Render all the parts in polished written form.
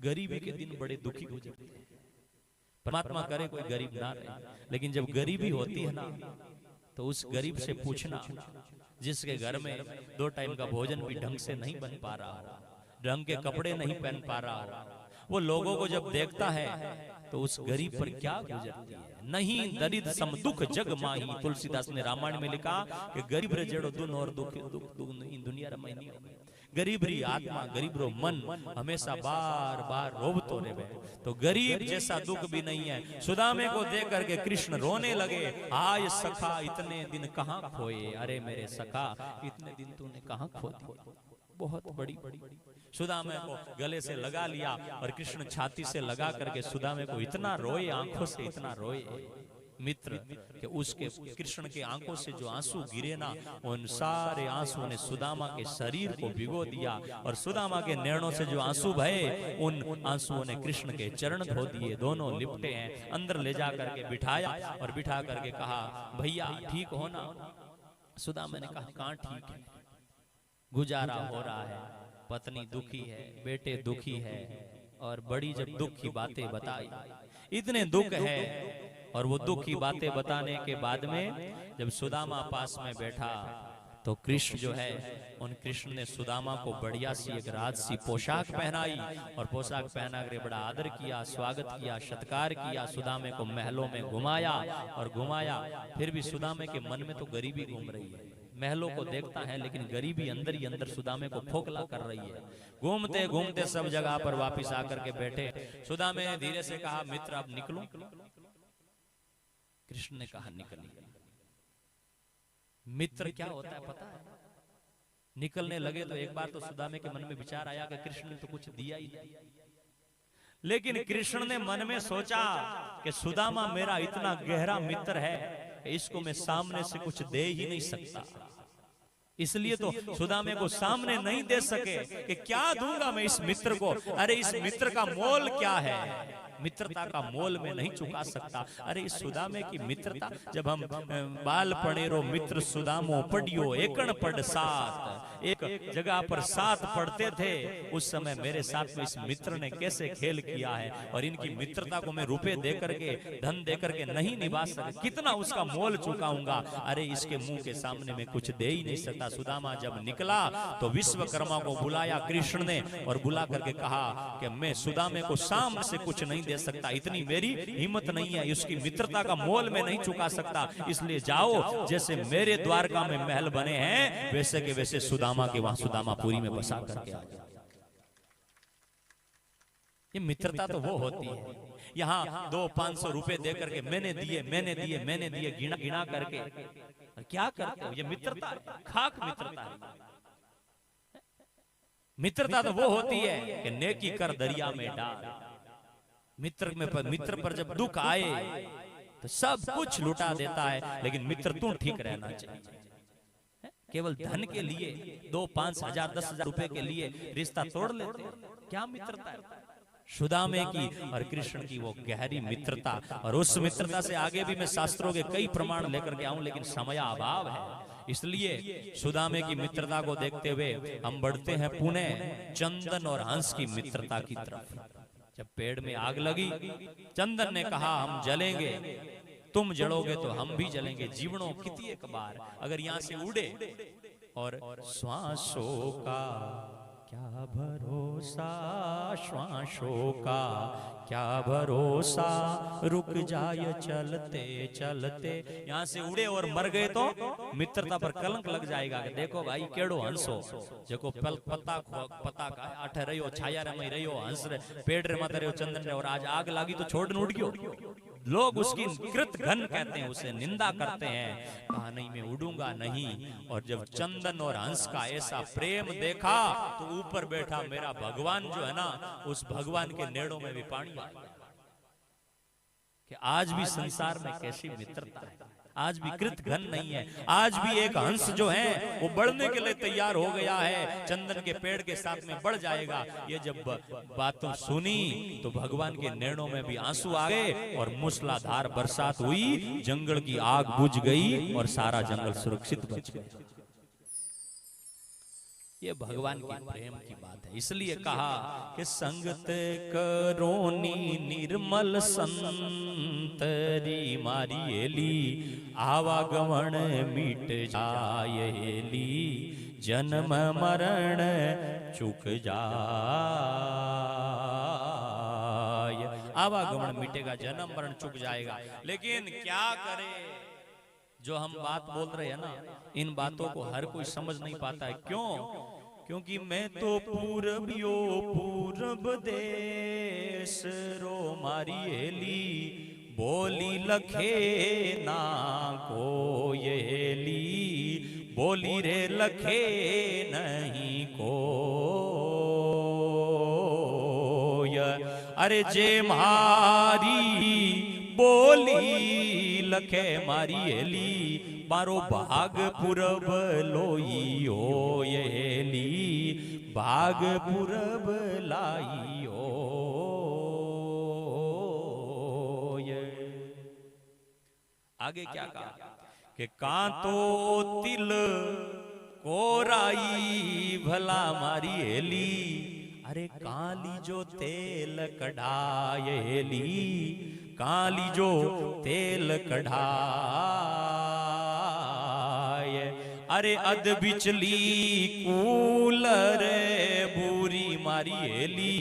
गरीबी के दिन बड़े दुखी गुजरते हैं। परमात्मा करे कोई गरीब ना रहे, लेकिन जब गरीबी होती है ना तो उस गरीब से पूछना जिसके घर में 2 टाइम का भोजन भी ढंग से नहीं बन पा रहा हो, ढंग के कपड़े नहीं पहन पा रहा हो, वो लोगों को जब देखता है तो उस गरीब पर क्या गुजरती है। नहीं दरिद्र सम दुख जग माही, तुलसीदास ने रामायण में लिखा कि गरीब रे जेड़ो दुन और दुख दुनिया रमाई नहीं होगी। गरीब री आत्मा, गरीब रो मन हमेशा बार बार रोबतो रहे। तो गरीब जैसा दुख भी नहीं है। सुदामे को देख करके कृष्ण रोने लगे, आय सखा इतने दिन कहाँ खोए, अरे मेरे सखा इतने दिन तूने कहाँ खो दिए। बहुत बड़ी सुदामे को गले से लगा लिया और कृष्ण छाती से लगा करके सुदामे को इतना रोए, आंखों से इतना रोए मित्र कि उसके कृष्ण के आंखों से जो आंसू गिरे ना, उन सारे आंसुओं ने सुदामा के शरीर को भिगो दिया और सुदामा के नैनों से जो आंसू बहे उन आंसुओं ने कृष्ण के चरण धो दिए। दोनों लिपटे हैं, अंदर ले जा करके बिठाया और बिठा करके कहा, भैया ठीक हो ना। सुदामा ने कहा, कहाँ ठीक है, गुजारा हो रहा है, पत्नी दुखी है, बेटे दुखी है। और बड़ी जब दुख की बातें बताई, इतने दुख है और वो दुख की बातें बताने के बाद में जब सुदामा पास में बैठा तो कृष्ण जो है उन कृष्ण ने सुदामा को बढ़िया सी एक राजसी पोशाक पहनाई और पोशाक पहना कर बड़ा आदर किया, स्वागत किया, सत्कार किया। सुदामे को महलों में घुमाया और घुमाया। फिर भी सुदामे के मन में तो गरीबी घूम रही है। महलों को देखता है लेकिन गरीबी अंदर ही अंदर सुदामे को खोखला कर रही है। घूमते घूमते सब जगह पर वापिस आकर के बैठे। सुदामे ने धीरे से कहा, मित्र अब निकलो। कृष्ण ने कहा, निकलिए। मित्र क्या होता है पता है? निकलने लगे तो एक बार तो सुदामे के मन में विचार आया कि कृष्ण ने तो कुछ दिया ही नहीं। लेकिन कृष्ण ने मन में सोचा कि सुदामा मेरा इतना गहरा मित्र है, इसको मैं सामने से कुछ दे ही नहीं सकता। इसलिए तो सुदामे को सामने नहीं दे सके कि क्या दूंगा मैं इस मित्र को। अरे इस मित्र का मोल क्या है, मित्रता का मोल में नहीं चुका सकता। अरे इस सुदामे की मित्रता, जब हम बाल पड़ेरो मित्र सुदामो पढ़ियो एकण पढ़ साथ, एक जगह पर साथ पढ़ते थे, उस समय मेरे साथ में इस मित्र ने कैसे खेल किया है। और इनकी मित्रता को मैं रुपए दे करके, धन दे करके नहीं निभा सकता, कितना उसका मोल चुकाऊंगा। अरे इसके मुंह के सामने में कुछ दे ही नहीं सकता। सुदामा जब निकला तो विश्वकर्मा को बुलाया कृष्ण ने और बुला करके कहा कि मैं सुदामे को सामने से कुछ नहीं दे सकता, इतनी मेरी हिम्मत नहीं है, उसकी मित्रता का मोल में नहीं चुका सकता। इसलिए जाओ, जैसे मेरे द्वारका में महल बने हैं वैसे के वैसे सुदामा के वहां सुदामापुरी में बसा करके आ जाओ। ये मित्रता तो वो होती है। यहाँ 200-500 रुपए दे करके मैंने दिए गिना गिना करके क्या करते हो? ये मित्रता है, खाक मित्रता है। मित्रता तो वो होती है कि नेकी कर दरिया में डाल। मित्र पर जब दुख आए तो सब कुछ लुटा देता है, लेकिन मित्र तू ठीक रहना चाहिए। केवल धन के लिए 2-5,000 10,000 रुपए के लिए रिश्ता तोड़ लेते, क्या मित्रता है? सुदामे की और कृष्ण की वो गहरी मित्रता। और उस मित्रता से आगे भी मैं शास्त्रों के कई प्रमाण लेकर के आऊं, लेकिन समय अभाव है। इसलिए सुदामे की मित्रता को देखते हुए हम बढ़ते हैं पुणे चंदन और हंस की मित्रता की तरफ। जब पेड़ में आग लगी, चंदन ने कहा हम जलेंगे, तुम जलोगे तो हम भी जलेंगे। जीवनों कितनी एक बार अगर यहाँ से उड़े, और श्वासों का क्या भरोसा, श्वासों का क्या भरोसा, रुक जाए चलते चलते। यहाँ से उड़े और मर गए तो मित्रता पर कलंक लग जाएगा। देखो भाई केड़ो हंसो, देखो पता का आठ रहो, छाया रे रहो, हंस रे पेड़ रे मत रहो, चंदन रे, और आज आग लगी तो छोड़ उड़ गयो। लोग उसकी कृत घन कहते हैं, उसे निंदा करते हैं, कहा नहीं मैं उड़ूंगा नहीं। और जब चंदन और हंस का ऐसा प्रेम देखा तो ऊपर बैठा मेरा भगवान जो है ना, उस भगवान के नेड़ों में भी पानी आ गया। कि आज भी संसार में कैसी मित्रता है, आज भी कृत घन नहीं है। आज भी एक हंस जो है वो बढ़ने के लिए तैयार हो गया है, चंदन के पेड़ के साथ में बढ़ जाएगा। ये जब बातों सुनी तो भगवान के नैनों में भी आंसू आ गए और मूसलाधार बरसात हुई, जंगल की आग बुझ गई और सारा जंगल सुरक्षित बच गया। ये भगवान की प्रेम की बात है। इसलिए कहा कि संगत करोनी निर्मल संतरी मारी एली, आवागमन मिट जाएली, जन्म मरण चुक जाए। आवागमन मिटेगा, जन्म मरण चुक जाएगा। लेकिन क्या करे, जो हम बात बोल रहे हैं ना, इन बातों को हर कोई समझ नहीं पाता है। क्यों? क्योंकि मैं तो पूरबियो पूरब देश रो मारी एली, बोली लखे ना कोयली, बोली रे लखे नहीं कोय। अरे जे मारी बोली लखे मारी एली, मारो भाग पूरब लोई होयली, भाग पूरब लाई हो। आगे क्या कहा कि कांतो तिल कोराई भला मारी एली, अरे काली जो तेल कढ़ाएली, काली जो तेल कढ़ाए। अरे अध बिचली कूलर बूरी मारी एली,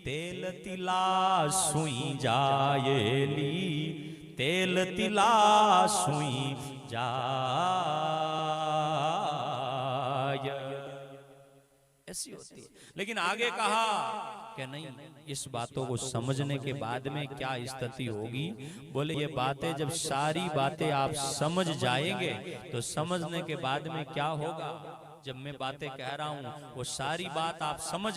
तेल तिला सुई जाएली, तेल तिला सुई जाए। ऐसी होती है। लेकिन आगे कहा कि नहीं, इस बातों को समझने के बाद में क्या स्थिति होगी। बोले ये बातें जब सारी बातें आप समझ जाएंगे तो समझने के बाद में क्या होगा। जब मैं बातें कह रहा हूं वो सारी बात आप समझ